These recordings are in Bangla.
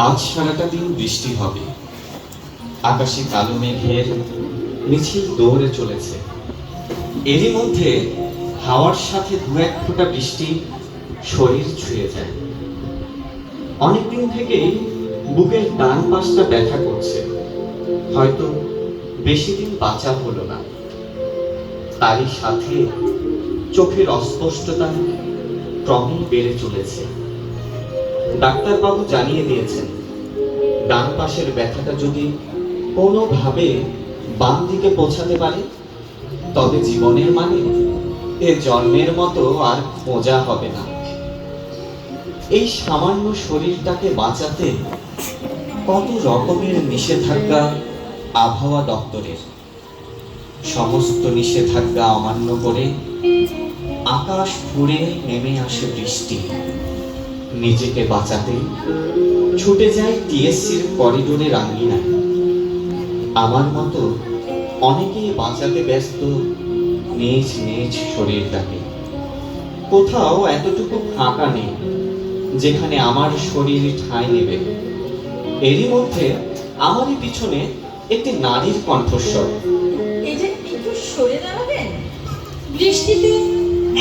আজ সারাটা দিন বৃষ্টি হবে। আকাশে কালো মেঘের মিছিল দৌড়ে চলেছে। এরই মধ্যে হাওয়ার সাথে দু এক ফোঁটা বৃষ্টি শরীর ছুঁয়ে যায়। অনেকদিন থেকেই বুকের ডান পাশটা ব্যথা করছে। হয়তো বেশি দিন বাঁচা হলো না। তারই সাথে চোখের অস্পষ্টতা ক্রমেই বেড়ে চলেছে। ডাক্তারবাবু জানিয়ে দিয়েছেন, ডান পাশের ব্যথাটা যদি কোনোভাবে বাম দিকে পৌঁছাতে পারে তবে জীবনের মানে এ জন্মের মতো আর খোঁজা হবে না। এই সামান্য শরীরটাকে বাঁচাতে কত রকমের নিষেধাজ্ঞা আবহাওয়া দপ্তরের। সমস্ত নিষেধাজ্ঞা অমান্য করে আকাশ ফুঁড়ে নেমে আসে বৃষ্টি। নিজেকে বাঁচাতে ছুটে যায় টিএসসির করিডোরের আঙ্গিনায়। আমার মতো অনেকেই বাঁচাতে ব্যস্ত নিজ নিজ শরীরটাকে। কোথাও এতটুকু ফাঁকা নেই যেখানে আমার শরীর ঠাঁই নেবে। এরই মধ্যে আমারই পিছনে একটি নারীর কণ্ঠস্বর। এই যে একটু সরে দাঁড়াবেন, বৃষ্টিতে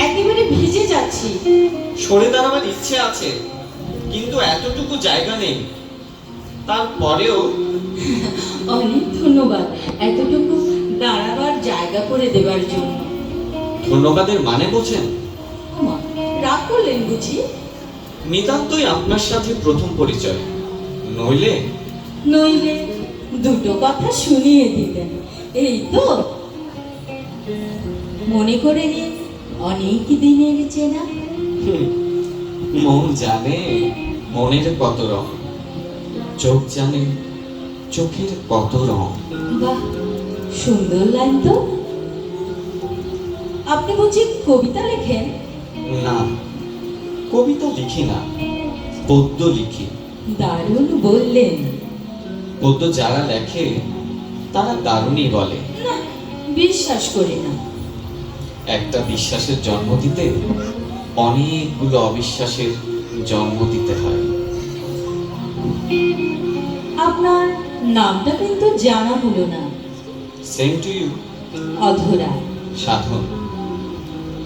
একেবারে ভিজে যাচ্ছি। সরে দাঁড়াবার ইচ্ছে আছে, কিন্তু এতটুকু জায়গা নেই। তারপরেও অনেক ধন্যবাদ এতটুকু দাঁড়াবার জায়গা করে দেবার জন্য। ধন্যবাদের মানে বোঝেন? ওমা, রাগ করলেন বুঝি? নিতান্তই আপনার সাথে প্রথম পরিচয়, নইলে নইলে দুটো কথা শুনিয়ে দিতেন, এই তো। মনে করে নিন অনেক দিনের চেনা। মন জানে মনের কত রং, চোখ জানে চোখের কত রং। বাহ, সুন্দর লাইন তো। আপনি বুঝি কবিতা লেখেন? না, কবিতা লিখি না, পদ্য লিখি। দারুণ বললেন। পদ্য যারা লেখে তারা দারুণই বলে। না, বিশ্বাস করি না। একটা বিশ্বাসের জন্ম দিতে অনেকগুলো অবিশ্বাসের জন্ম দিতে হয়। আপনার নামটা কিন্তু জানা হলো না। Same to you. অধরা। সাধন।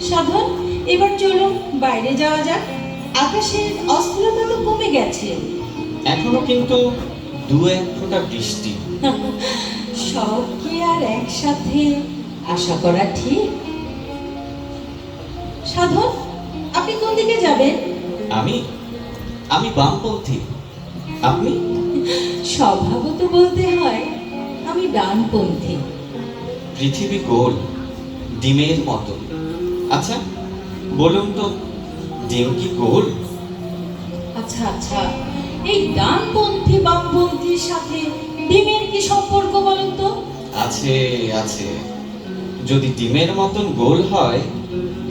সাধন, এবার চলুন বাইরে যাওয়া যাক। আকাশের অস্থিরতা তো কমে গেছে। এখনো কিন্তু দু এক ফোঁটা বৃষ্টি। সব কি আর একসাথে আশা করা ঠিক? সাধন, আপনি কোন দিকে যাবেন? আমি আমি বামপন্থী। আপনি? স্বভাবত বলতে হয় আমি ডানপন্থী। পৃথিবী গোল, ডিমের মতো। আচ্ছা বলুন তো, ডিম কি গোল? আচ্ছা আচ্ছা, এই ডানপন্থী বামপন্থীর সাথে ডিমের কি সম্পর্ক বলুন তো? আছে আছে। যদি ডিমের মতন গোল হয়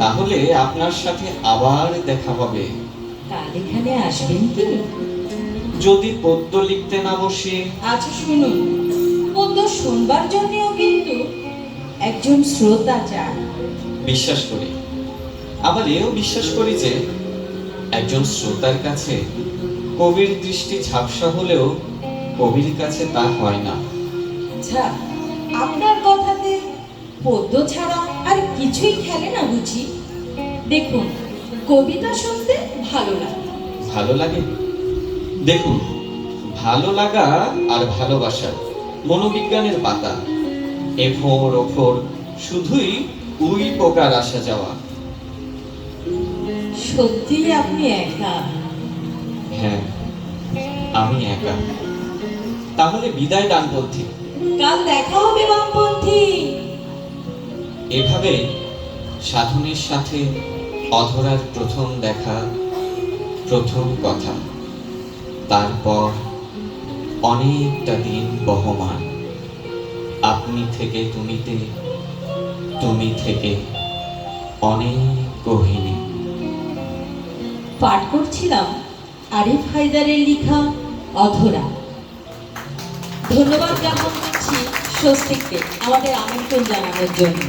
তাহলে আপনার সাথে আবার দেখা হবে। কাল এখানে আসবেন কি? যদি পদ্য লিখতে না বসে। আচ্ছা শুনুন, পদ্য শুনবার জন্যও কিন্তু একজন শ্রোতা চান। বিশ্বাস করি, আবার এও বিশ্বাস করি যে একজন শ্রোতার কাছে কবির দৃষ্টি ঝাপসা হলেও কবির কাছে তা হয় না। আচ্ছা, আপনার কথাতে পদ্য ছাড়া আর কিছুই খেলে না বুঝি? দেখুন, কবিতা শুনতে ভালো লাগে। ভালো লাগে? দেখুন, ভালো লাগা আর ভালোবাসা মনোবিজ্ঞানের পাতা। এফোর ওফোর শুধুই উই পোকার আসা যাওয়া। সত্যি আপনি একা? হ্যাঁ, আমি একা। তাহলে বিদায় ডানপন্থী। কাল দেখা হবে বামপন্থী। এভাবে সাধনের সাথে অধরার প্রথম দেখা, প্রথম কথা। তারপর অনেকটা দিন বহমান। আপনি থেকে তুমিতে, তুমি থেকে অনেক কাহিনী। পাঠ করছিলাম আরিফ হায়দারের লেখা অধরা। ধন্যবাদ জ্ঞাপন করছি স্বস্তিককে আমাদের আমন্ত্রণ জানানোর জন্য।